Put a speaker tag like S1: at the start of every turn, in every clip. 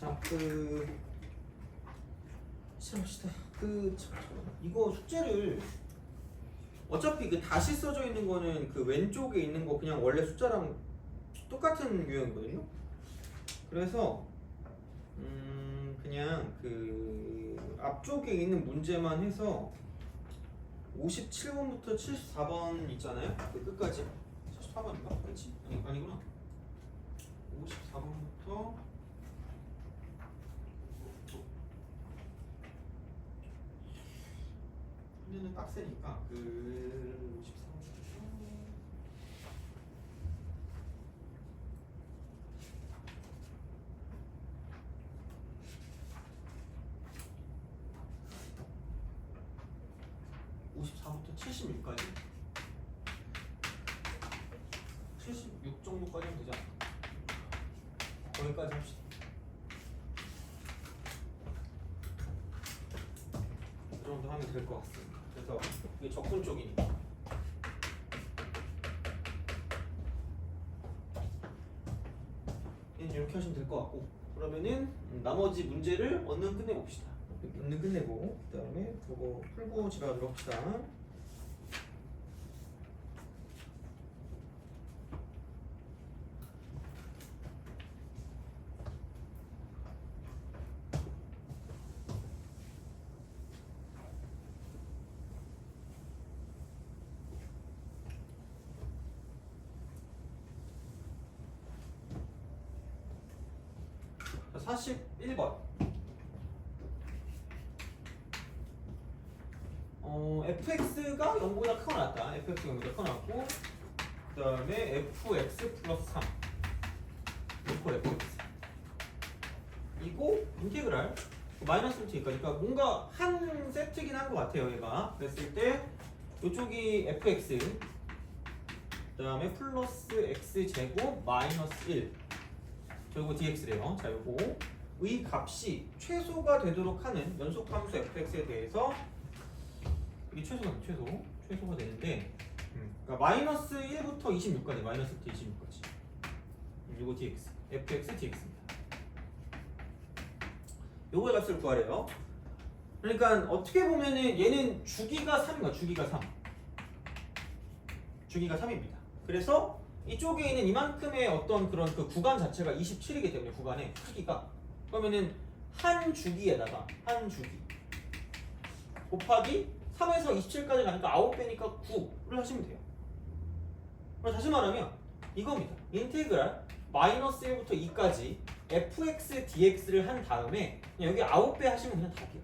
S1: 자, 시작합시다. 이거 숙제를 어차피 그 다시 써져 있는 거는 그 왼쪽에 있는 거 그냥 원래 숫자랑 똑같은 유형이거든요. 그래서 그냥 그 앞쪽에 있는 문제만 해서 57번부터 74번 있잖아요. 그 끝까지 74번인가? 그렇지? 아니구나. 54번부터 현재는 빡세니까 그 54부터 76까지 76 정도까지 하면 되지 않을까? 거기까지 합시다. 그 정도 하면 될 것 같습니다. 그래서 이게 적분 쪽이니까 이렇게 하시면 될 것 같고, 그러면은 나머지 문제를 얼른 끝내봅시다. 얼른 끝내고 그 다음에 그거 풀고 집에 가도록 합시다. 자, 41번. fx가 0보다 크거나 같다. fx가 0보다 크거나 같고, 그 다음에 fx 플러스 3 equal fx. 이거 인테그랄 마이너스 t까지. 그러니까 뭔가 한 세트긴 한 것 같아요. 얘가 그랬을 때 이쪽이 fx, 그 다음에 플러스 x 제곱 마이너스 1, 저거 dx래요. 자, 요거 의 값이 최소가 되도록 하는 연속함수 fx에 대해서 이게 최소가 되는데, 그러니까 마이너스 1부터 26까지, 마이너스 1부터 26까지. 요거 dx, fx dx입니다. 요거의 값을 구하래요. 그러니까 어떻게 보면은 얘는 주기가 3인가, 주기가 3. 주기가 3입니다. 그래서 이쪽에 있는 이만큼의 어떤 그런 그 구간 자체가 27이기 때문에 구간의 크기가, 그러면은 한 주기에다가 한 주기 곱하기 3에서 27까지 가니까 9배니까 9를 하시면 돼요. 그럼 다시 말하면 이겁니다. 인테그랄 마이너스 1부터 2까지 fx dx를 한 다음에 그냥 여기 9배 하시면 그냥 답이에요.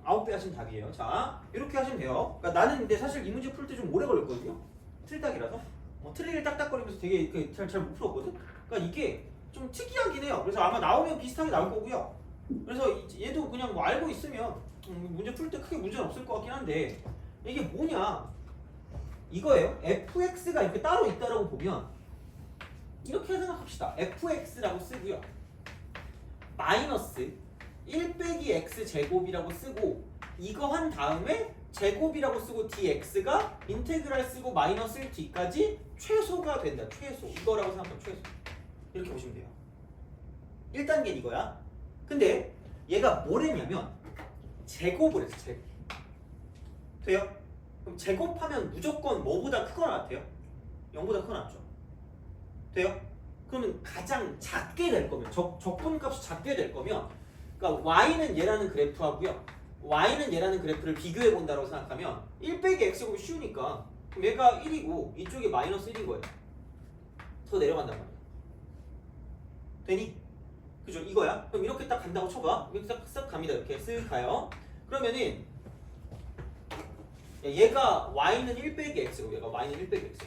S1: 9배 하시면 답이에요. 자, 이렇게 하시면 돼요. 그러니까 나는 근데 사실 이 문제 풀 때 좀 오래 걸렸거든요. 틀딱이라서 트리를 딱딱거리면서 되게 잘 못 풀었거든. 그러니까 이게 좀 특이하긴 해요. 그래서 아마 나오면 비슷하게 나올 거고요. 그래서 얘도 그냥 뭐 알고 있으면 문제 풀 때 크게 문제는 없을 것 같긴 한데, 이게 뭐냐 이거예요. fx가 이렇게 따로 있다라고 보면 이렇게 생각합시다. fx라고 쓰고요, 마이너스 1 빼기 x 제곱이라고 쓰고, 이거 한 다음에 제곱이라고 쓰고 dx가 인테그랄 쓰고 마이너스 1d까지 최소가 된다. 최소. 이거라고 생각하면 최소. 이렇게 보시면 돼요. 1단계는 이거야. 근데 얘가 뭘 했냐면 제곱을 했어. 제곱. 돼요? 그럼 제곱하면 무조건 뭐보다 크거나 같아요? 0보다 크거나 같죠? 돼요? 그러면 가장 작게 될 거면, 적분값이 작게 될 거면, 그러니까 y는 얘라는 그래프하고요, y는 얘라는 그래프를 비교해 본다고 생각하면 1 빼기 x제곱이 쉬우니까 그럼 얘가 1이고 이쪽이 마이너스 1인 거예요. 더 내려간단 말이야. 되니? 그죠? 이거야. 그럼 이렇게 딱 간다고 쳐봐. 이렇게 싹 갑니다. 이렇게 쓱 가요. 그러면은 얘가 y는 1 빼기 x고 얘가 y는 1 빼기 x고.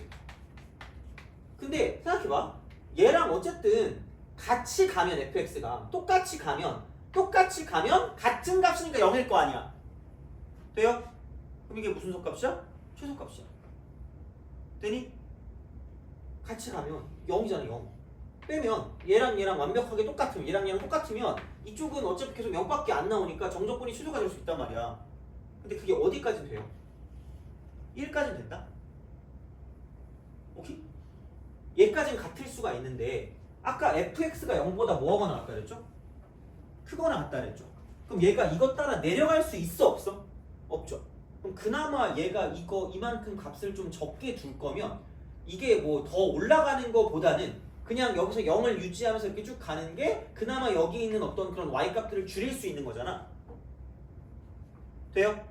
S1: 근데 생각해봐. 얘랑 어쨌든 같이 가면 fx가 똑같이 가면 같은 값이니까 0일 거 아니야. 돼요? 그럼 이게 무슨 속값이야? 최소값이야. 되니? 같이 가면 0이잖아. 0 빼면 얘랑 완벽하게 똑같으면, 얘랑 똑같으면 이쪽은 어차피 계속 0밖에 안 나오니까 정적분이 취소가 될 수 있단 말이야. 근데 그게 어디까지 돼요? 1까지는 된다? 오케이? 얘까지는 같을 수가 있는데 아까 fx가 0보다 뭐하거나 같다 그랬죠? 크거나 같다 그랬죠. 그럼 얘가 이것 따라 내려갈 수 있어 없어? 없죠. 그럼 그나마 얘가 이만큼 값을 좀 적게 둘 거면 이게 뭐 더 올라가는 거보다는 그냥 여기서 0을 유지하면서 이렇게 쭉 가는 게 그나마 여기 있는 어떤 그런 y 값들을 줄일 수 있는 거잖아. 돼요?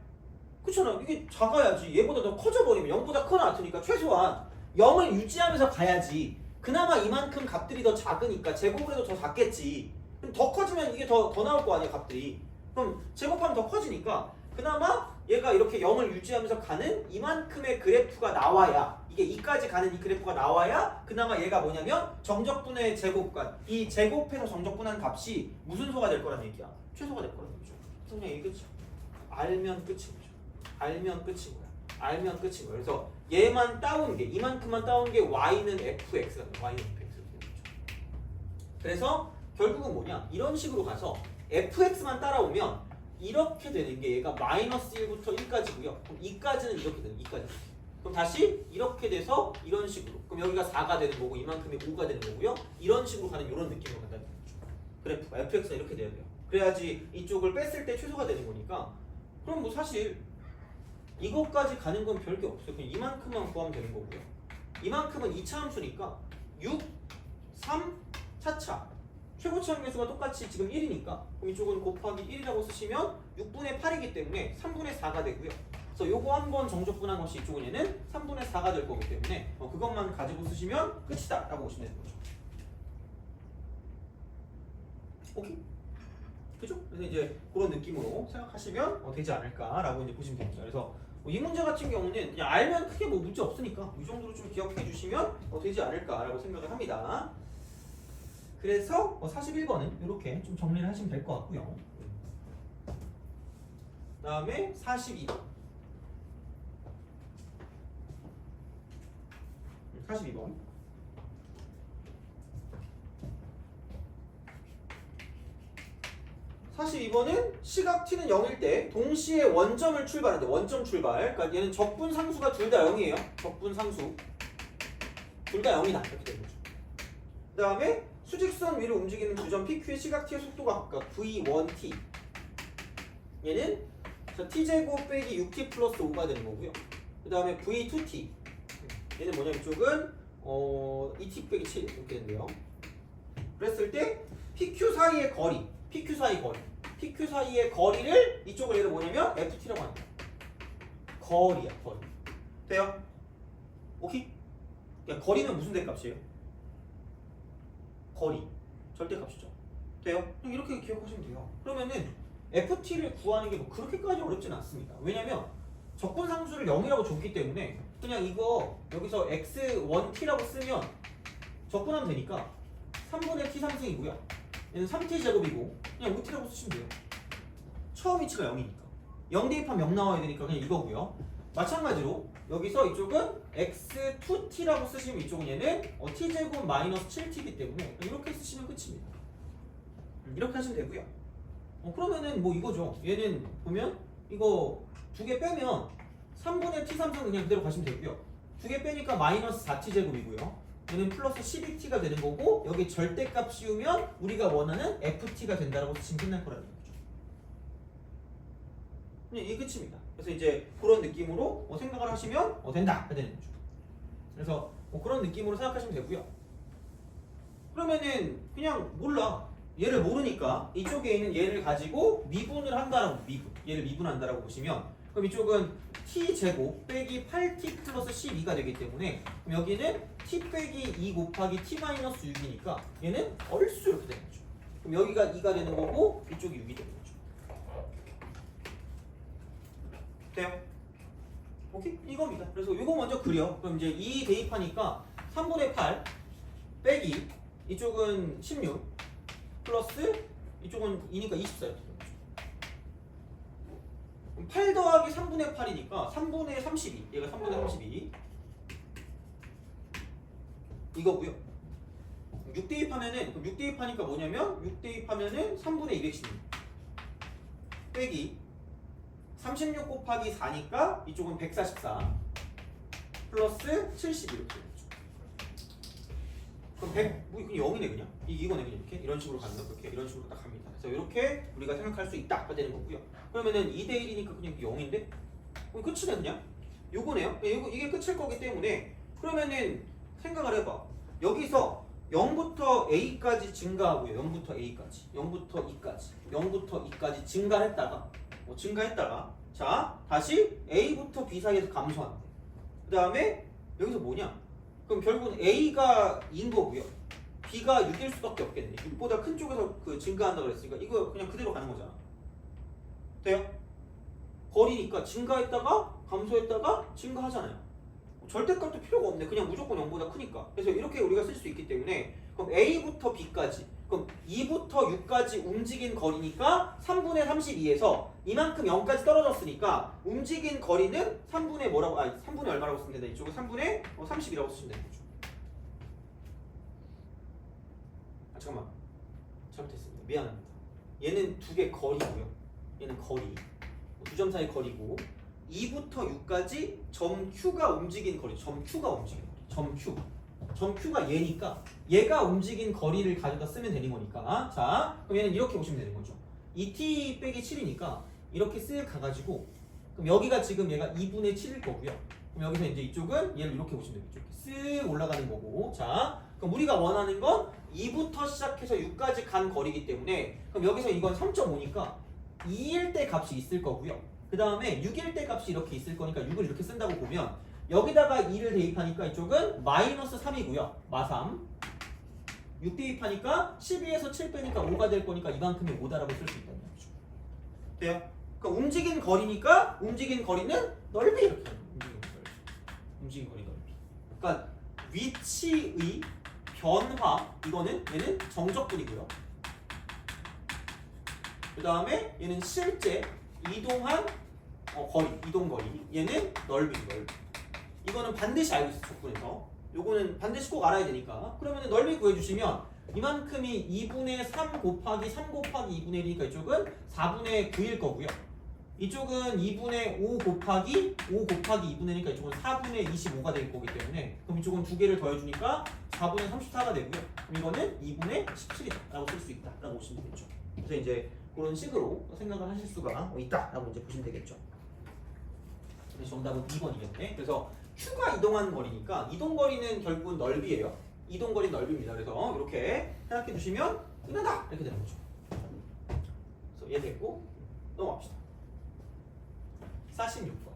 S1: 그렇잖아. 이게 작아야지. 얘보다 더 커져버리면 0보다 커나 같으니까 최소한 0을 유지하면서 가야지. 그나마 이만큼 값들이 더 작으니까 제곱을 해도 더 작겠지. 그럼 더 커지면 이게 더 나올 거 아니야 값들이. 그럼 제곱하면 더 커지니까 그나마 얘가 이렇게 0을 유지하면서 가는 이만큼의 그래프가 나와야, 이게 2까지 가는 이 그래프가 나와야 그나마 얘가 뭐냐면 정적분의 제곱과 이 제곱해서 정적분한 값이 무슨 소가 될 거란 얘기야? 최소가 될 거란 얘기죠. 그냥 이거죠. 알면 끝인 거죠. 알면 끝인 거야. 알면 끝인 거야. 그래서 얘만 따온 게, 이만큼만 따온 게 y는 fx가 돼. y는 fx가 되는 거죠. 그래서 결국은 뭐냐? 이런 식으로 가서 fx만 따라오면 이렇게 되는 게 얘가 마이너스 1부터 1까지고요. 그럼 2까지는 이렇게 되는 2까지. 그럼 다시 이렇게 돼서 이런 식으로. 그럼 여기가 4가 되는 거고 이만큼이 5가 되는 거고요. 이런 식으로 가는 이런 느낌으로 간다는 거죠. 그래프가 fx가 이렇게 돼야 돼요. 그래야지 이쪽을 뺐을 때 최소가 되는 거니까. 그럼 뭐 사실 이것까지 가는 건 별게 없어요. 그냥 이만큼만 구하면 되는 거고요. 이만큼은 2차 함수니까 6, 3, 4차. 최고치 함수가 똑같이 지금 1이니까 그럼 이쪽은 곱하기 1이라고 쓰시면 6분의 8이기 때문에 3분의 4가 되고요. 그래서 요거 한번 정적분한 것이 이쪽은 얘는 3분의 4가 될 거기 때문에 그것만 가지고 쓰시면 끝이다 라고 보시면 되는 거죠. 오케이? 그죠? 그래서 이제 그런 느낌으로 생각하시면 되지 않을까라고 이제 보시면 됩니다. 그래서 이 문제 같은 경우는 그냥 알면 크게 뭐 문제 없으니까 이 정도로 좀 기억해 주시면 되지 않을까라고 생각을 합니다. 그래서 41번은 이렇게 좀 정리를 하시면 될 것 같고요. 그 다음에 42번. 42번. 42번은 시각 t는 0일 때 동시에 원점을 출발하는데 원점 출발. 그러니까 얘는 적분 상수가 둘 다 0이에요. 적분 상수. 둘 다 0이다. 이렇게 되는 거죠. 그 다음에 수직선 위로 움직이는 두 점 PQ의 시각 t의 속도가 각각 V1t. 얘는 t제곱 빼기 6t 플러스 5가 되는 거고요. 그 다음에 V2t. 얘는 뭐냐 이쪽은 2t 빼기 7 이렇게 되는데요. 그랬을 때 PQ 사이의 거리, PQ 사이의 거리를 이쪽을 얘를 뭐냐면 FT라고 합니다. 거리야, 거리. 돼요? 오케이? 그러니까 거리는 무슨 대값이에요? 거리, 절대값이죠. 돼요? 이렇게 기억하시면 돼요. 그러면은 FT를 구하는 게 뭐 그렇게까지 어렵지는 않습니다. 왜냐면 적분 상수를 0이라고 줬기 때문에 그냥 이거 여기서 x1t라고 쓰면 적분하면 되니까 3분의 t 상승이고요. 얘는 3t 제곱이고 그냥 5t라고 쓰시면 돼요. 처음 위치가 0이니까 0 대입하면 0 나와야 되니까 그냥 이거고요. 마찬가지로 여기서 이쪽은 x2t라고 쓰시면 이쪽은 얘는 t제곱 마이너스 7t이기 때문에 이렇게 쓰시면 끝입니다. 이렇게 하시면 되고요. 그러면은 뭐 이거죠. 얘는 보면 이거 두 개 빼면 3분의 t 상승 그냥 그대로 가시면 되고요. 두 개 빼니까 마이너스 4t 제곱이고요. 얘는 플러스 12t가 되는 거고 여기 절대값 씌우면 우리가 원하는 ft가 된다라고 쓰시면 끝날 거라는 거죠. 이게 끝입니다. 그래서 이제 그런 느낌으로 생각을 하시면 된다 되는 거죠. 그래서 그런 느낌으로 생각하시면 되고요. 그러면은 그냥 몰라. 얘를 모르니까 이쪽에 있는 얘를 가지고 미분을 한다라고 얘를 미분한다라고 보시면 그럼 이쪽은 t 제곱 빼기 8t 플러스 12가 되기 때문에 그럼 여기는 t 빼기 2 곱하기 t 마이너스 6이니까 얘는 얼쑤 이렇게 되는 거죠. 그럼 여기가 2가 되는 거고 이쪽이 6이 되는 거죠. 돼요? 오케이? 이겁니다. 그래서 이거 먼저 그려. 그럼 이제 2 대입하니까 3분의 8 빼기 이쪽은 16 플러스 이쪽은 2니까 24 이렇게 되는 거죠. 그럼 8 더하기 3분의 8이니까 3분의 32 얘가 3분의 32 이거고요. 6 대입하면은 6 대입하니까 뭐냐면 6 대입하면은 3분의 216 빼기 36 곱하기 4니까 이쪽은 144 플러스 70 이렇게 되죠. 그럼 100, 뭐 이건 0이네 그냥. 이거네 그냥 이렇게 이런 식으로 가는 거 그렇게 이런 식으로 딱 갑니다. 그래서 이렇게 우리가 생각할 수 있다가 되는 거고요. 그러면은 2대 1이니까 그냥 0인데? 그럼 끝이네 그냥. 요거네요. 이게 끝일 거기 때문에 그러면은 생각을 해봐. 여기서 0부터 A까지 증가하고요. 0부터 A까지, 0부터 2까지, 0부터 2까지 증가했다가 증가했다가 자 다시 A부터 B 사이에서 감소한대. 그 다음에 여기서 뭐냐? 그럼 결국은 A가 2인 거고요. B가 6일 수밖에 없겠네. 6보다 큰 쪽에서 그 증가한다고 그랬으니까 이거 그냥 그대로 가는 거잖아. 돼요? 거리니까 증가했다가 감소했다가 증가하잖아요. 절대값도 필요가 없네. 그냥 무조건 0보다 크니까. 그래서 이렇게 우리가 쓸 수 있기 때문에 그럼 A부터 B까지 그럼 2부터 6까지 움직인 거리니까 3분의 32에서 이만큼 0까지 떨어졌으니까 움직인 거리는 3분의 뭐라고 3분의 얼마라고 쓰면 된다. 이쪽은 3분의 30이라고 쓰시면 되는 거죠. 잠깐만 잘못했습니다. 미안합니다. 얘는 두 개 거리고요. 얘는 거리 두 점 사이 거리고 2부터 6까지 점 Q가 움직인 거리. 점 Q가 움직인 거리. 점 Q가 얘니까 얘가 움직인 거리를 가져다 쓰면 되는 거니까. 자 그럼 얘는 이렇게 보시면 되는 거죠. 2t 빼기 7이니까 이렇게 쓱 가가지고 그럼 여기가 지금 얘가 2분의 7일 거고요. 그럼 여기서 이제 이쪽은 얘를 이렇게 보시면 되겠죠. 이렇게 쓱 올라가는 거고. 자 그럼 우리가 원하는 건 2부터 시작해서 6까지 간 거리이기 때문에 그럼 여기서 이건 3.5니까 2일 때 값이 있을 거고요. 그 다음에 6일 때 값이 이렇게 있을 거니까 6을 이렇게 쓴다고 보면 여기다가 2를 대입하니까 이쪽은 마이너스 3이고요. 마3 6 대입하니까 12에서 7 빼니까 5가 될 거니까 이만큼이 5다라고 쓸 수 있다는 거죠. 돼요? 그러니까 움직인 거리니까 움직인 거리는 넓이 이렇게 움직인 거리 넓이. 그러니까 위치의 변화 이거는 얘는 정적분이고요. 그 다음에 얘는 실제 이동한 거리, 이동 거리. 얘는 넓이. 이거는 반드시 알고 있어 적분에서. 요거는 반드시 꼭 알아야 되니까. 그러면 넓이 구해주시면 이만큼이 2분의 3 곱하기 3 곱하기 2분의 1이니까 이쪽은 4분의 9일 거고요. 이쪽은 2분의 5 곱하기 2분의 1이니까 이쪽은 4분의 25가 될 거기 때문에 그럼 이쪽은 두 개를 더해주니까 4분의 34가 되고요. 그럼 이거는 2분의 17이다 라고 쓸 수 있다 라고 보시면 되겠죠. 그래서 이제 그런 식으로 생각을 하실 수가 있다라고 이제 보시면 되겠죠. 그래서 정답은 2번이겠네. 그래서 Q가 이동한 거리니까 이동 거리는 결국은 넓이에요. 이동 거리 넓이입니다. 그래서 이렇게 생각해 주시면 끝난다 이렇게 되는 거죠. 그래서 얘 됐고 넘어갑시다. 46번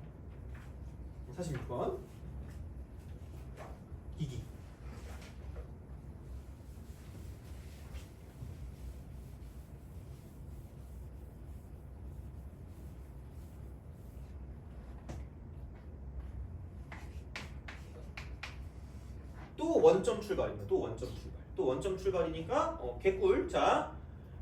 S1: 기기. 또 원점 출발입니다. 또 원점 출발이니까 개꿀. 자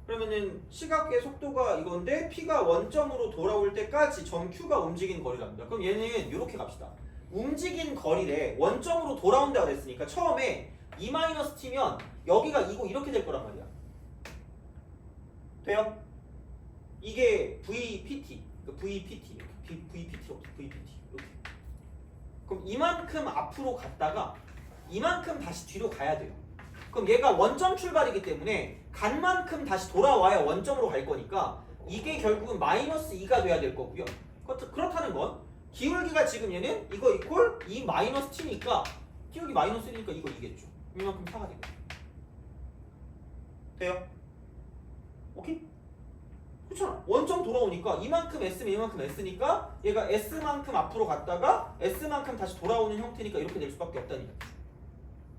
S1: 그러면은 시각의 속도가 이건데 P가 원점으로 돌아올 때까지 점 Q가 움직인 거리랍니다. 그럼 얘는 이렇게 갑시다. 움직인 거리래 원점으로 돌아온다고 했으니까 처음에 E-T면 여기가 이거 이렇게 될 거란 말이야. 돼요? 이게 VPT, VPT 이렇게. 그럼 이만큼 앞으로 갔다가 이만큼 다시 뒤로 가야 돼요. 그럼 얘가 원점 출발이기 때문에 간 만큼 다시 돌아와야 원점으로 갈 거니까 이게 결국은 마이너스 2가 돼야 될 거고요. 그렇다는 건 기울기가 지금 얘는 이거 이퀄 2 마이너스 t니까 기울기 마이너스 1이니까 이거 2겠죠. 이만큼 차가 되고. 돼요? 오케이? 그렇잖아. 원점 돌아오니까 이만큼 S면 이만큼 S니까 얘가 S만큼 앞으로 갔다가 S만큼 다시 돌아오는 형태니까 이렇게 될 수밖에 없다는 얘기죠.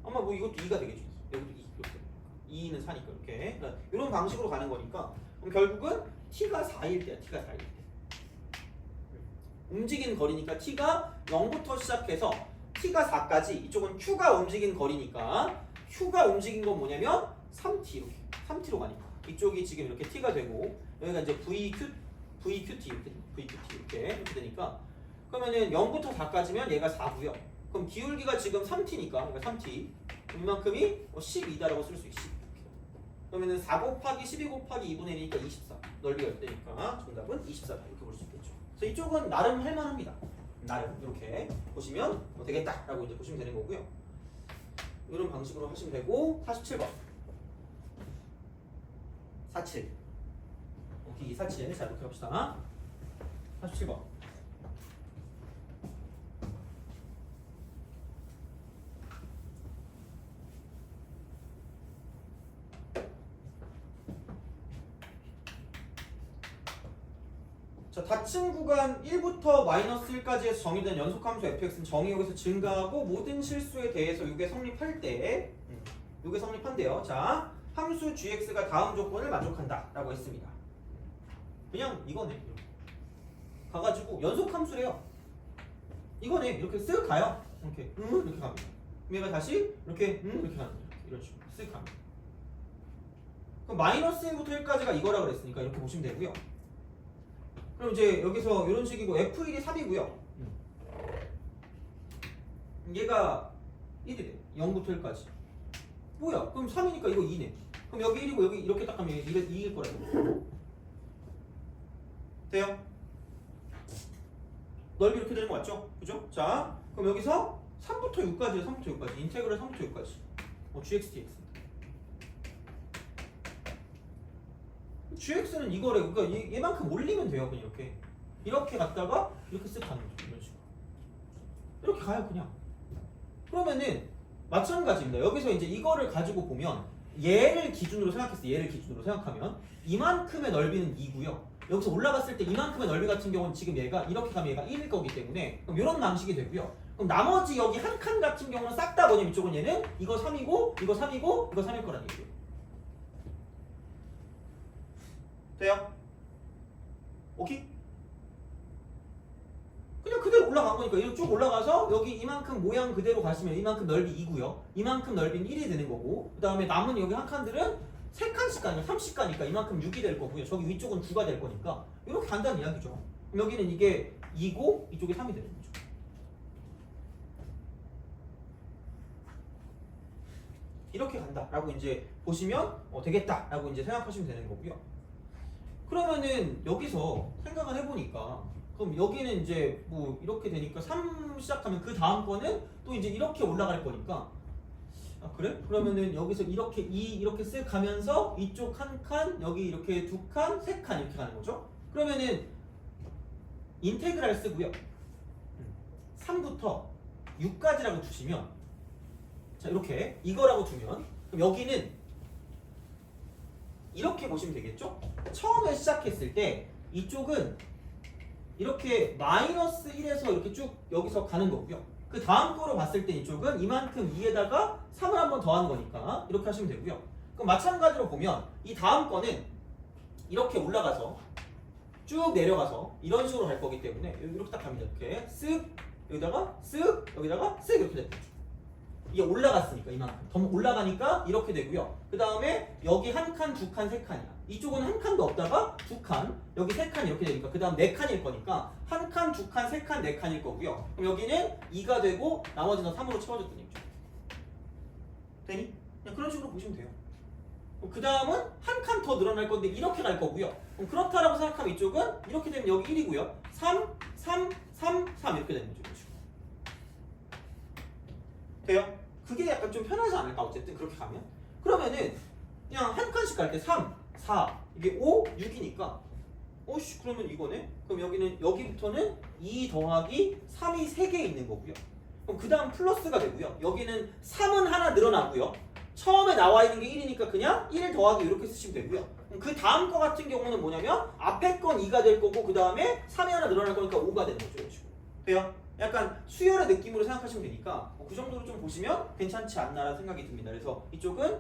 S1: 아마 뭐 이것도 2가 되겠죠. 여기도 2 이렇게. 2는 4니까 이렇게. 그러니까 이런 방식으로 가는 거니까 그럼 결국은 T가 4일 때야. T가 4일 때. 움직인 거리니까 T가 0부터 시작해서 T가 4까지 이쪽은 Q가 움직인 거리니까 Q가 움직인 건 뭐냐면 3T 이렇게. 3T로 가니까. 이쪽이 지금 이렇게 T가 되고 여기가 이제 VQT 이렇게 되니까 그러면은 0부터 4까지면 얘가 4고요. 그럼 기울기가 지금 3T니까 그러니까 3T 이만큼이 12다라고 쓸 수 있어. 그러면은 4 곱하기 12 곱하기 2분의 1이니까 24 넓이가 있으니까 정답은 24다 이렇게 볼 수 있겠죠. 그래서 이쪽은 나름 할만합니다. 나름 이렇게 보시면 되겠다라고 이제 보시면 되는 거고요. 이런 방식으로 하시면 되고 47번 47 오케이 47 자 이렇게 합시다 47번 자, 닫힌 구간 1부터 마이너스 1까지에서 정의된 연속함수 fx는 정의 여기서 증가하고 모든 실수에 대해서 이게 성립할 때 이게 성립한대요. 자, 함수 gx가 다음 조건을 만족한다 라고 했습니다. 그냥 이거네. 가가지고 연속함수래요. 이거네. 이렇게 쓱 가요. 이렇게 이렇게 갑니다. 얘가 다시 이렇게 이렇게 가는 거예요. 이런 식으로 쓱 갑니다. 그럼 마이너스 1부터 1까지가 이거라 그랬으니까 이렇게 보시면 되고요. 그럼 이제 여기서 이런 식이고 f1이 3이고요. 얘가 1이 돼. 0부터 1까지. 뭐야? 그럼 3이니까 이거 2네. 그럼 여기 1이고 여기 이렇게 딱 하면 2일 거라고. 돼요? 넓이 이렇게 되는 거 맞죠? 그죠? 자, 그럼 여기서 3부터 6까지예요. 3부터 6까지. 인테그럴 3부터 6까지. gx, dx. gx는 이거래. 그러니까 얘만큼 올리면 돼요. 그냥 이렇게 갔다가 이렇게 쓱 가는 거죠. 이런 식으로. 이렇게 가요, 그냥. 그러면은 마찬가지입니다. 여기서 이제 이거를 가지고 보면 얘를 기준으로 생각했어요. 얘를 기준으로 생각하면 이만큼의 넓이는 2고요. 여기서 올라갔을 때 이만큼의 넓이 같은 경우는 지금 얘가 이렇게 가면 얘가 1일 거기 때문에 그럼 이런 방식이 되고요. 그럼 나머지 여기 한 칸 같은 경우는 싹 다 뭐냐면 이쪽은 얘는 이거 3이고 이거 3이고 이거 3일 거라는 얘기예요. 돼요? 오케이? 그냥 그대로 올라간 거니까 이렇게 쭉 올라가서 여기 이만큼 모양 그대로 가시면 이만큼 넓이 2고요. 이만큼 넓이는 1이 되는 거고 그 다음에 남은 여기 한 칸들은 3칸씩 가니까 30 가니까 이만큼 6이 될 거고요. 저기 위쪽은 9가 될 거니까 이렇게 간다는 이야기죠. 그럼 여기는 이게 2고 이쪽이 3이 되는 거죠. 이렇게 간다라고 이제 보시면 되겠다라고 이제 생각하시면 되는 거고요. 그러면은 여기서 생각을 해보니까 그럼 여기는 이제 뭐 이렇게 되니까 3 시작하면 그 다음 거는 또 이제 이렇게 올라갈 거니까 아 그래? 그러면은 여기서 이렇게 이렇게 쓱 가면서 이쪽 한 칸 여기 이렇게 두 칸 세 칸 이렇게 가는 거죠. 그러면은 인테그랄 쓰고요. 3부터 6까지라고 두시면 자 이렇게 이거라고 두면 그럼 여기는 이렇게 보시면 되겠죠? 처음에 시작했을 때 이쪽은 이렇게 마이너스 1에서 이렇게 쭉 여기서 가는 거고요. 그 다음 거로 봤을 때 이쪽은 이만큼 위에다가 3을 한 번 더하는 거니까 이렇게 하시면 되고요. 그럼 마찬가지로 보면 이 다음 거는 이렇게 올라가서 쭉 내려가서 이런 식으로 갈 거기 때문에 이렇게 딱 갑니다. 이렇게 쓱 여기다가 쓱 여기다가 쓱 이렇게 됩니다. 이게 올라갔으니까 이만큼 더 올라가니까 이렇게 되고요. 그 다음에 여기 한 칸, 두 칸, 세 칸이야. 이쪽은 한 칸도 없다가 두 칸, 여기 세 칸 이렇게 되니까 그 다음 네 칸일 거니까 한 칸, 두 칸, 세 칸, 네 칸일 거고요. 그럼 여기는 2가 되고 나머지는 3으로 채워졌던 얘기죠. 되니? 그냥 그런 식으로 보시면 돼요. 그 다음은 한 칸 더 늘어날 건데 이렇게 갈 거고요. 그럼 그렇다라고 생각하면 이쪽은 이렇게 되면 여기 1이고요. 3, 3, 3, 3 이렇게 되는 거죠. 돼요? 그게 약간 좀 편하지 않을까? 어쨌든 그렇게 가면 그러면은 그냥 한 칸씩 갈 때 3, 4 이게 5, 6이니까 오씨 그러면 이거네? 그럼 여기는 여기부터는 2 더하기 3이 3개 있는 거고요. 그럼 그 다음 플러스가 되고요. 여기는 3은 하나 늘어나고요. 처음에 나와 있는 게 1이니까 그냥 1 더하기 이렇게 쓰시면 되고요. 그럼 그 다음 거 같은 경우는 뭐냐면 앞에 건 2가 될 거고 그 다음에 3이 하나 늘어날 거니까 5가 되는 거죠. 이런 식으로. 돼요? 약간 수열의 느낌으로 생각하시면 되니까 그 정도로 좀 보시면 괜찮지 않나라는 생각이 듭니다. 그래서 이쪽은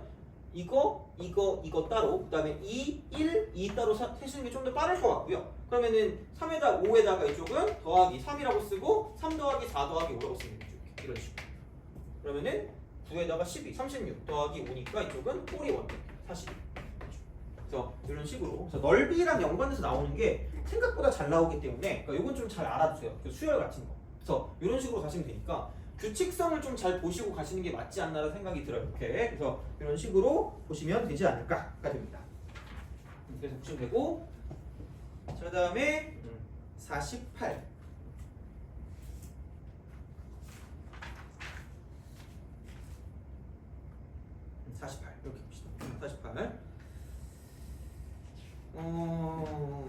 S1: 이거 따로 그 다음에 2, 1, 2 따로 세시는 게 좀 더 빠를 것 같고요. 그러면은 3에다 5에다가 이쪽은 더하기 3이라고 쓰고 3 더하기 4 더하기 5라고 쓰는 거죠. 이런 식으로. 그러면은 9에다가 12, 36 더하기 5니까 이쪽은 41, 42. 그래서 이런 식으로 그래서 넓이랑 연관돼서 나오는 게 생각보다 잘 나오기 때문에 그러니까 이건 좀 잘 알아두세요. 수열 같은 거. 그래서 이런 식으로 가시면 되니까 규칙성을 좀 잘 보시고 가시는 게 맞지 않나라는 생각이 들어요. 이렇게. 그래서 이런 식으로 보시면 되지 않을까가 됩니다. 그래서 보시면 되고 자, 그 다음에 48 48 어...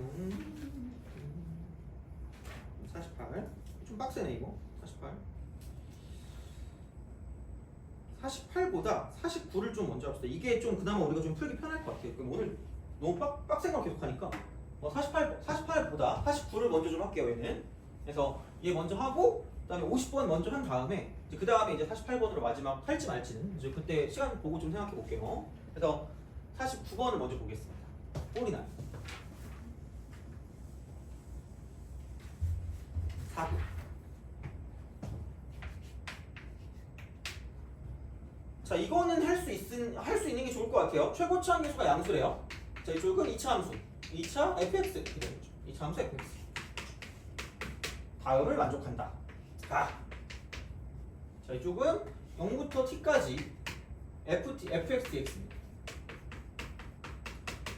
S1: 48. 좀 빡세네 이거. 48보다 49를 좀 먼저 합시다. 이게 좀 그나마 우리가 좀 풀기 편할 것 같아요. 그럼 오늘 너무 빡센 걸 계속 하니까 48보다 49를 먼저 좀 할게요. 얘는. 그래서 얘 먼저 하고 그다음에 50번 먼저 한 다음에 그 다음에 이제 48번으로 마지막 할지 말지는 이제 그때 시간 보고 좀 생각해 볼게요. 그래서 49번을 먼저 보겠습니다. 꼴이 나요. 4교. 자, 이거는 할 수 있는 게 좋을 것 같아요. 최고치 함수가 양수래요. 자, 이쪽은 2차 함수. 2차 fx 이렇게 되겠죠. 2차 함수 fx. 다음을 만족한다. 자, 이쪽은 0부터 t까지 fx dx입니다.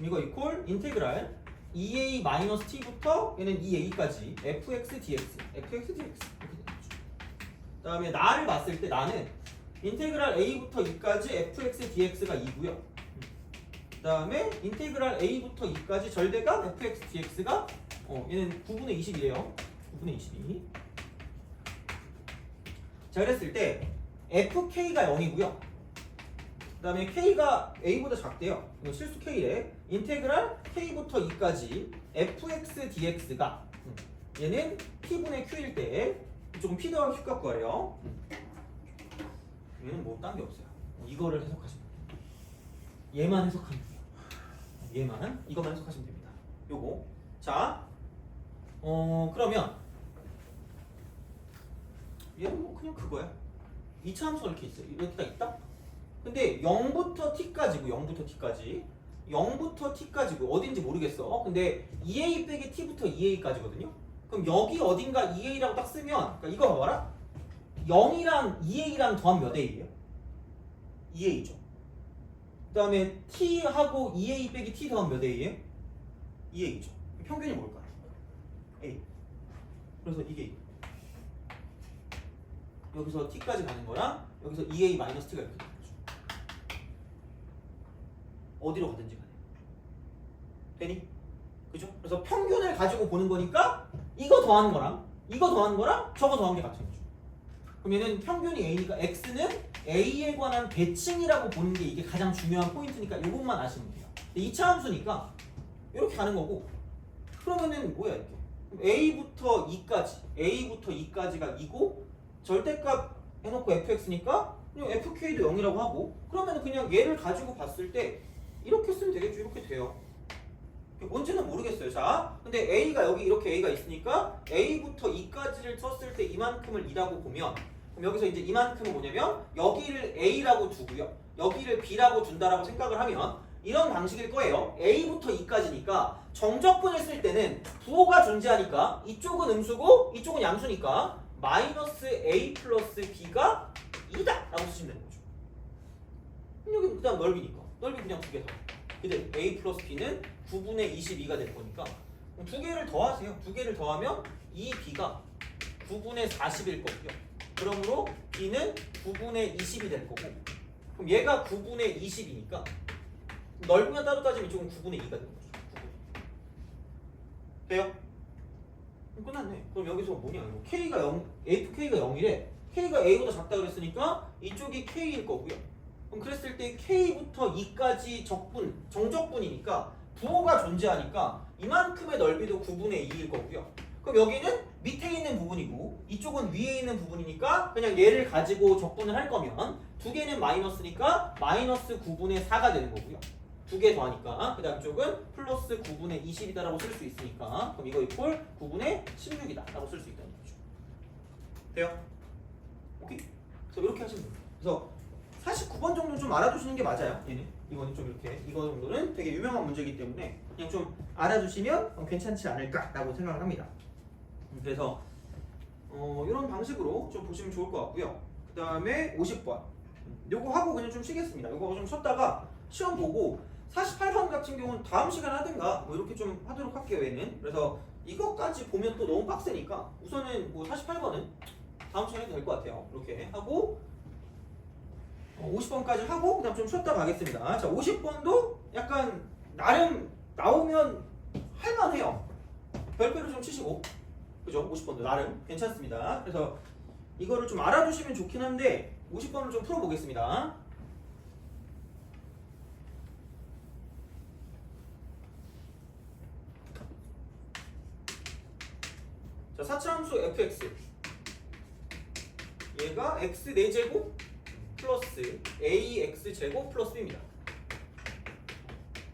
S1: 이거 이퀄 인테그랄 2a-t부터 얘는 2a까지 fx dx 이렇게 되겠죠. 그다음에 나를 봤을 때 나는 인테그랄 a부터 2까지 fx dx가 2고요. 그다음에 인테그랄 a부터 2까지 절대값 fx dx가 얘는 9분의 20이래요. 9분의 22. 자, 그랬을 때 fk가 0이고요. 그다음에 k가 a보다 작대요. 이거 실수 k래. 인테그랄 k부터 2까지 fx dx가 얘는 p분의 q일 때 조금 p 더하기 q 값 거예요. 얘는 뭐 딴 게 없어요. 이거를 해석하시면 돼요. 얘만 해석하면 돼요. 이것만 해석하시면 됩니다. 요거. 자, 그러면 얘는 뭐 그냥 그거야. 2차 함수가 이렇게 있어요. 이렇게 딱 있다. 근데 0부터 t까지고 0부터 t까지고 어딘지 모르겠어. 근데 2a 빼기 t부터 2a까지거든요. 그럼 여기 어딘가 2a라고 딱 쓰면 그러니까 이거 봐봐라. 0이랑 2a랑 더하면 몇 a예요? 2a죠. 그 다음에 t하고 2a 빼기 t 더하면 몇 a예요? 2a죠. 평균이 뭘까? a. 그래서 이게 여기서 t까지 가는 거랑 여기서 2a-t가 이렇게 되는 거죠. 어디로 가든지 간에. 되니? 그죠? 그래서 평균을 가지고 보는 거니까 이거 더하는 거랑 저거 더한 게 같은 거죠. 그럼 얘는 평균이 a니까 x는 a에 관한 대칭이라고 보는 게 이게 가장 중요한 포인트니까 이것만 아시면 돼요. 2차 함수니까 이렇게 가는 거고 그러면은 뭐야 이게? a부터 2까지가 2고 절대값 해놓고 fx니까 그냥 fk도 0이라고 하고 그러면 그냥 얘를 가지고 봤을 때 이렇게 쓰면 되겠죠. 이렇게 돼요. 뭔지는 모르겠어요. 자, 근데 a가 여기 이렇게 a가 있으니까 a부터 2까지를 쳤을 때 이만큼을 2라고 보면 그럼 여기서 이제 이만큼은 뭐냐면 여기를 a라고 두고요. 여기를 b라고 둔다라고 생각을 하면 이런 방식일 거예요. a부터 2까지니까 정적분을 쓸 때는 부호가 존재하니까 이쪽은 음수고 이쪽은 양수니까 마이너스 a 플러스 b가 2다 라고 쓰시면 되는 거죠. 여기 그다음 넓이니까 넓이 그냥 두 개 더. 근데 a 플러스 b는 9분의 22가 될 거니까 두 개를 더하세요. 두 개를 더하면 이 b가 9분의 40일 거고요. 그러므로 b는 9분의 20이 될 거고 그럼 얘가 9분의 20이니까 넓이만 따로 따지면 이쪽은 9분의 2가 되는 거죠. 9분의 2. 돼요? 끝났네. 그럼 여기서 뭐냐 이거 k가 0, fk가 0이래. k가 a보다 작다 그랬으니까 이쪽이 k일 거고요. 그럼 그랬을 때 k부터 2까지 정적분이니까 부호가 존재하니까 이만큼의 넓이도 9분의 2일 거고요. 그럼 여기는 밑에 있는 부분이고 이쪽은 위에 있는 부분이니까 그냥 얘를 가지고 적분을 할 거면 두 개는 마이너스니까 마이너스 9분의 4가 되는 거고요. 두 개 더하니까 그 다음 쪽은 플러스 9분의 20이다라고 쓸 수 있으니까 그럼 이거 이퀄 9분의 16이다 라고 쓸 수 있다는 거죠. 돼요? 오케이? 그래서 이렇게 하시면 됩니다. 그래서 49번 정도는 좀 알아두시는 게 맞아요. 얘는 이거는 좀 이렇게 이거 정도는 되게 유명한 문제이기 때문에 그냥 좀 알아두시면 괜찮지 않을까라고 생각을 합니다. 그래서 이런 방식으로 좀 보시면 좋을 것 같고요. 그 다음에 50번 요거 하고 그냥 좀 쉬겠습니다. 요거 좀 쉬었다가 시험 보고 48번 같은 경우는 다음 시간에 하든가 뭐 이렇게 좀 하도록 할게요. 얘는 그래서 이것까지 보면 또 너무 빡세니까 우선은 뭐 48번은 다음 시간에 될 것 같아요. 이렇게 하고 50번까지 하고 그다음 좀 쉬었다 가겠습니다. 자, 50번도 약간 나름 나오면 할만해요. 별표를 좀 치시고, 그죠? 50번도 나름 괜찮습니다. 그래서 이거를 좀 알아두시면 좋긴 한데 50번을 좀 풀어보겠습니다. 자, 사차함수 fx 얘가 x 4제곱 플러스 ax제곱 플러스 b입니다.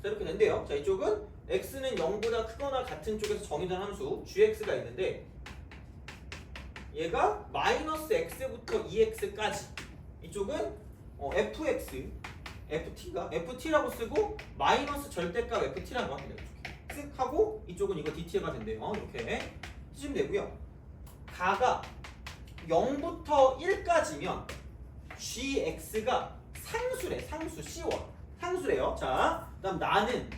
S1: 자, 이렇게 된대요. 자, 이쪽은 x는 0보다 크거나 같은 쪽에서 정의된 함수 gx가 있는데 얘가 마이너스 x부터 2x까지 이쪽은 fx, ft라고 쓰고 마이너스 절대값 ft라고 합니다. 이렇게 쓱 하고 이쪽은 이거 dt가 된대요. 이렇게 쓰시면 되고요. 가가 0부터 1까지면 gx가 상수래. 상수 C1 상수래요. 자, 그다음 나는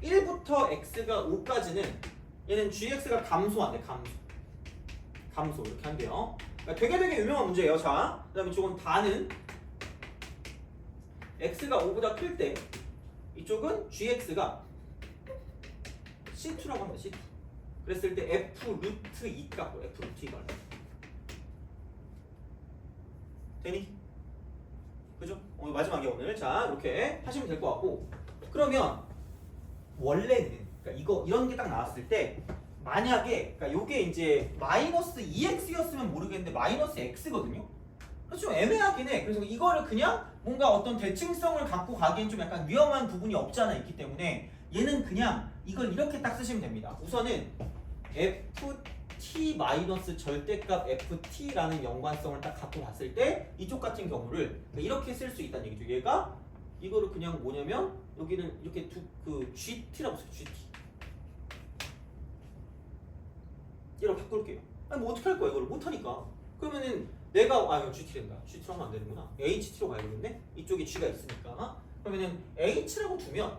S1: 1부터 x가 5까지는 얘는 gx가 감소한대. 감소 이렇게 한대요. 그러니까 되게 유명한 문제예요. 자, 그다음에 이쪽은 다는 x가 5보다 클 때 이쪽은 gx가 c2라고 합니다. c2. 그랬을 때 f 루트 2 값고 f 루트 2가 되니? 그죠? 마지막에 오늘 자 이렇게 하시면 될 것 같고, 그러면 원래는 그러니까 이런 게 딱 나왔을 때 만약에 그러니까 요게 이제 마이너스 2x였으면 모르겠는데 마이너스 x거든요. 그래서 좀 애매하긴 해. 그래서 이거를 그냥 뭔가 어떤 대칭성을 갖고 가기엔 좀 약간 위험한 부분이 없지 않아 있기 때문에 얘는 그냥 이걸 이렇게 딱 쓰시면 됩니다. 우선은 ft 마이너스 절대값 ft라는 연관성을 딱 갖고 봤을 때 이쪽 같은 경우를 이렇게 쓸 수 있다는 얘기죠. 얘가 이거를 그냥 뭐냐면 여기는 이렇게 그 gt라고 써요. gt 이렇게 바꿀게요. 아니 뭐 어떻게 할 거야 이거를 못하니까. 그러면은 내가 GT 된다. GT로 하면 안 되는구나. HT로 가야 되겠네. 이쪽에 G가 있으니까. 그러면은 H라고 두면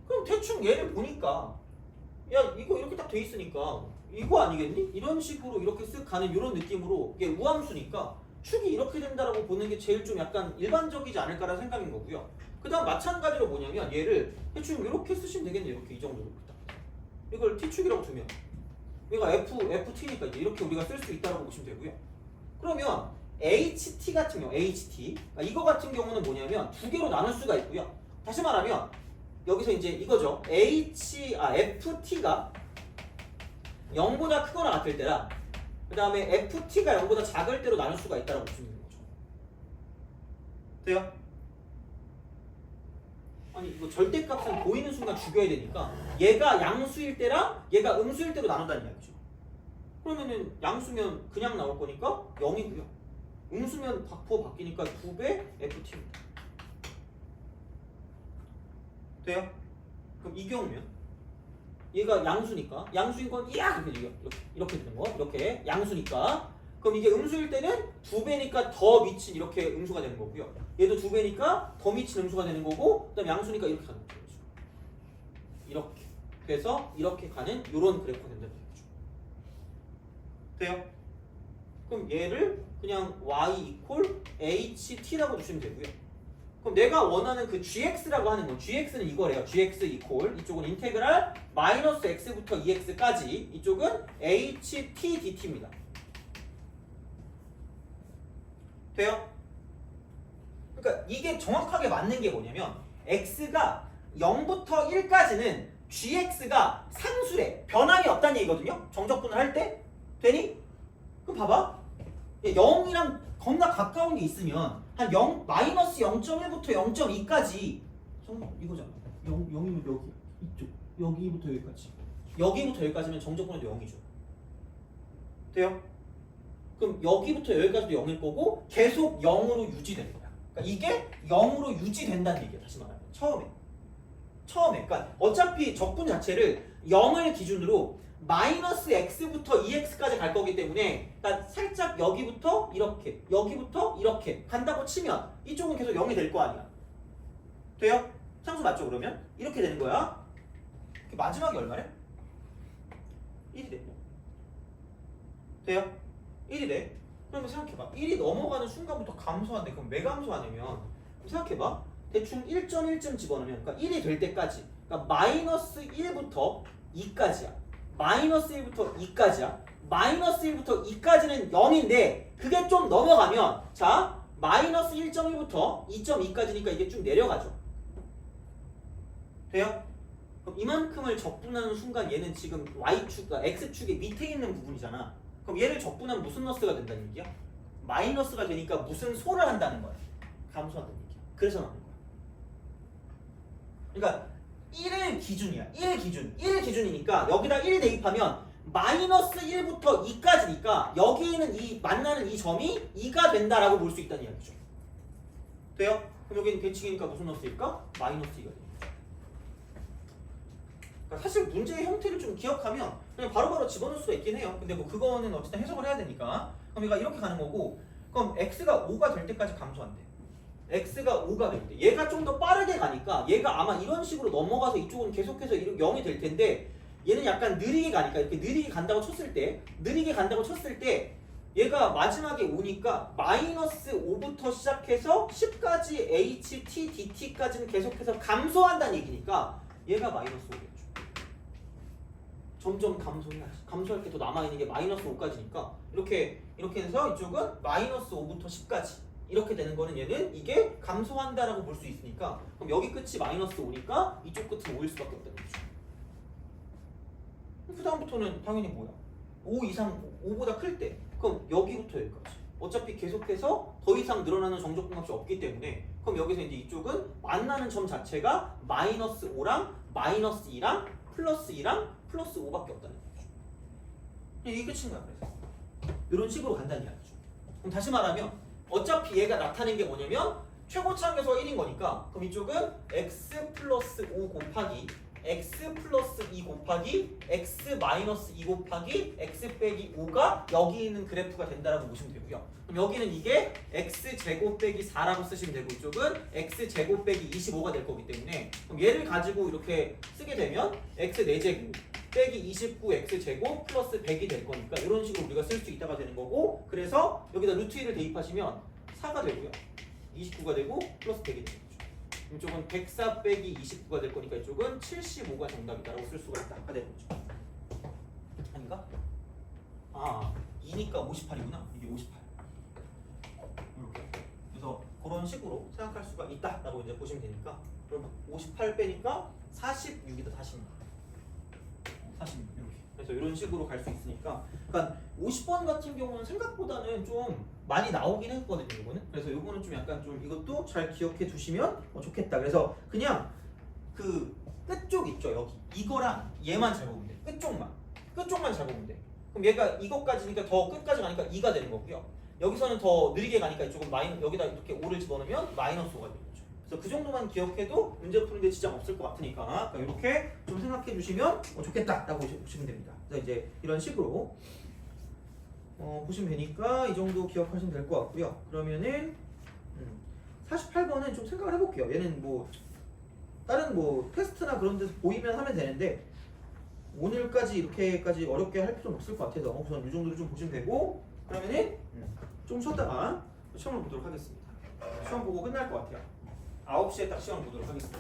S1: 그럼 대충 얘를 보니까 야 이거 이렇게 딱 돼 있으니까 이거 아니겠니? 이런 식으로 이렇게 쓱 가는 이런 느낌으로 이게 우함수니까 축이 이렇게 된다라고 보는 게 제일 좀 약간 일반적이지 않을까라는 생각인 거고요. 그 다음 마찬가지로 뭐냐면 얘를 대충 이렇게 쓰시면 되겠네. 이렇게 이 정도로. 이걸 T축이라고 두면 얘가 FT니까 이렇게 우리가 쓸 수 있다고 보시면 되고요. 그러면 HT 같은 경우, HT 이거 같은 경우는 뭐냐면 두 개로 나눌 수가 있고요. 다시 말하면 여기서 이제 이거죠. FT가 0보다 크거나 같을 때랑 그 다음에 FT가 0보다 작을 때로 나눌 수가 있다고 보시면 되는 거죠. 돼요? 아니 이거 절대값은 보이는 순간 죽여야 되니까 얘가 양수일 때랑 얘가 음수일 때로 나눈다는 이야기죠. 그러면은 양수면 그냥 나올 거니까 0이고요. 음수면 바뀌니까 2배 FT입니다. 돼요? 그럼 이 경우면 얘가 양수니까 양수인 건 이렇게 되는 거. 이렇게 양수니까 그럼 이게 음수일 때는 2배니까 더 미친 이렇게 음수가 되는 거고요. 얘도 2배니까 더 미친 음수가 되는 거고 그다음 양수니까 이렇게 가는 거죠. 이렇게. 그래서 이렇게 가는 이런 그래프가 된다는 얘기죠. 돼요? 그럼 얘를 그냥 y ht라고 두시면 되고요. 그럼 내가 원하는 그 gx라고 하는 건 gx는 이거래요. gx 이쪽은 인테그랄 마이너스 x부터 2x까지 이쪽은 ht dt입니다. 돼요? 그러니까 이게 정확하게 맞는 게 뭐냐면 x가 0부터 1까지는 gx가 상수래. 변함이 없다는 얘기거든요. 정적분을 할 때. 되니? 그럼 봐봐. 0이랑 겁나 가까운 게 있으면 한 0, 마이너스 0.1부터 0.2까지 이거잖아. 0이면 여기 이쪽 여기부터 여기까지면 정적분해도 0이죠. 돼요? 그럼 여기부터 여기까지도 0일 거고 계속 0으로 유지되는 거야. 그러니까 이게 0으로 유지된다는 얘기야. 다시 말하면 처음에 그러니까 어차피 적분 자체를 0을 기준으로 마이너스 x부터 2x까지 갈 거기 때문에 그러니까 살짝 여기부터 이렇게 간다고 치면 이쪽은 계속 0이 될 거 아니야. 돼요? 상수 맞죠? 그러면 이렇게 되는 거야. 마지막이 얼마래? 1이 돼. 돼요? 1이 돼. 그러면 생각해봐. 1이 넘어가는 순간부터 감소한대. 그럼 왜 감소하냐면 생각해봐. 대충 1.1쯤 집어넣으면 그러니까 1이 될 때까지 그러니까 마이너스 1부터 2까지야. 마이너스 1부터 2까지야. 마이너스 1부터 2까지는 0인데 그게 좀 넘어가면 자 마이너스 1.1부터 2.2까지니까 이게 쭉 내려가죠. 돼요? 그럼 이만큼을 적분하는 순간 얘는 지금 Y축, 그러니까 X축의 밑에 있는 부분이잖아. 그럼 얘를 적분하면 무슨 너스가 된다는 얘기야? 마이너스가 되니까 무슨 소를 한다는 거야. 감소한다는 얘기야. 그래서 나오는 거야. 그러니까 1을 기준이야. 1 기준. 1 기준이니까 여기다 1 대입하면 마이너스 1부터 2까지니까 여기 있는 이 만나는 이 점이 2가 된다라고 볼 수 있다는 이야기죠. 돼요? 그럼 여기는 대칭이니까 무슨 너스일까? 마이너스 2가 돼요. 그러니까 사실 문제의 형태를 좀 기억하면 그냥 바로바로 집어넣을 수가 있긴 해요. 근데 뭐 그거는 어쨌든 해석을 해야 되니까. 그럼 얘가 이렇게 가는 거고 그럼 x가 5가 될 때까지 감소한대. x가 5가 될 때. 얘가 좀 더 빠르게 가니까 얘가 아마 이런 식으로 넘어가서 이쪽은 계속해서 0이 될 텐데 얘는 약간 느리게 가니까 이렇게 느리게 간다고 쳤을 때 얘가 마지막에 오니까 마이너스 5부터 시작해서 10까지 h, t, dt까지는 계속해서 감소한다는 얘기니까 얘가 마이너스 5겠죠. 점점 감소해야지. 감소할 게 더 남아있는 게 마이너스 5까지니까 이렇게 해서 이쪽은 마이너스 5부터 10까지 이렇게 되는 거는 얘는 이게 감소한다라고 볼 수 있으니까 그럼 여기 끝이 마이너스 5니까 이쪽 끝은 5일 수밖에 없다는 거죠. 그 다음부터는 당연히 뭐야? 5 이상 5보다 클 때 그럼 여기부터 여기까지 어차피 계속해서 더 이상 늘어나는 정적분값이 없기 때문에 그럼 여기서 이제 이쪽은 만나는 점 자체가 마이너스 5랑 마이너스 2랑 플러스 2랑 플러스 5밖에 없다는 거죠. 이게 끝인 거야. 그래서 이런 식으로 간다는 이야기죠. 그럼 다시 말하면 어차피 얘가 나타낸 게 뭐냐면 최고차항에서 1인 거니까 그럼 이쪽은 x 플러스 5 곱하기 x 플러스 2 곱하기 x 마이너스 2 곱하기 x 빼기 5가 여기 있는 그래프가 된다라고 보시면 되고요. 그럼 여기는 이게 x 제곱 빼기 4라고 쓰시면 되고 이쪽은 x 제곱 빼기 25가 될 거기 때문에 그럼 얘를 가지고 이렇게 쓰게 되면 x 4제곱 빼기 29 x 제곱 플러스 100이 될 거니까 이런 식으로 우리가 쓸 수 있다가 되는 거고 그래서 여기다 루트 1을 대입하시면 4가 되고요. 29가 되고 플러스 100이 되는 거죠. 이쪽은 104 빼기 29가 될 거니까 이쪽은 75가 정답이다라고 쓸 수가 있다. 되는 거죠. 아닌가? 아 2니까 58이구나. 이게 58. 이렇게. 그래서 그런 식으로 생각할 수가 있다라고 이제 보시면 되니까 그럼 58 빼니까 46이다. 46 이렇게. 그래서 이런 식으로 갈 수 있으니까 그러니까 50번 같은 경우는 생각보다는 좀 많이 나오긴 했거든요. 이거는. 그래서 이거는 좀 약간 좀 이것도 잘 기억해 두시면 좋겠다. 그래서 그냥 그 끝쪽 있죠. 여기 이거랑 얘만 잘 보면 돼. 끝쪽만 잘 보면 돼. 그럼 얘가 이것까지니까 더 끝까지 가니까 2가 되는 거고요. 여기서는 더 느리게 가니까 이쪽은 여기다 이렇게 5를 집어넣으면 마이너스 5가 되는 거죠. 그래서 그 정도만 기억해도 문제 푸는데 지장 없을 것 같으니까 이렇게 좀 생각해 주시면 좋겠다라고 보시면 됩니다. 그래서 이제 이런 식으로 보시면 되니까 이 정도 기억하시면 될 것 같고요. 그러면은 48번은 좀 생각을 해볼게요. 얘는 뭐 다른 뭐 테스트나 그런 데서 보이면 하면 되는데 오늘까지 이렇게까지 어렵게 할 필요는 없을 것 같아서 우선 이 정도로 좀 보시면 되고 그러면은 좀 쉬었다가 시험을 보도록 하겠습니다. 시험 보고 끝날 것 같아요. 9시에 딱 시험 보도록 하겠습니다.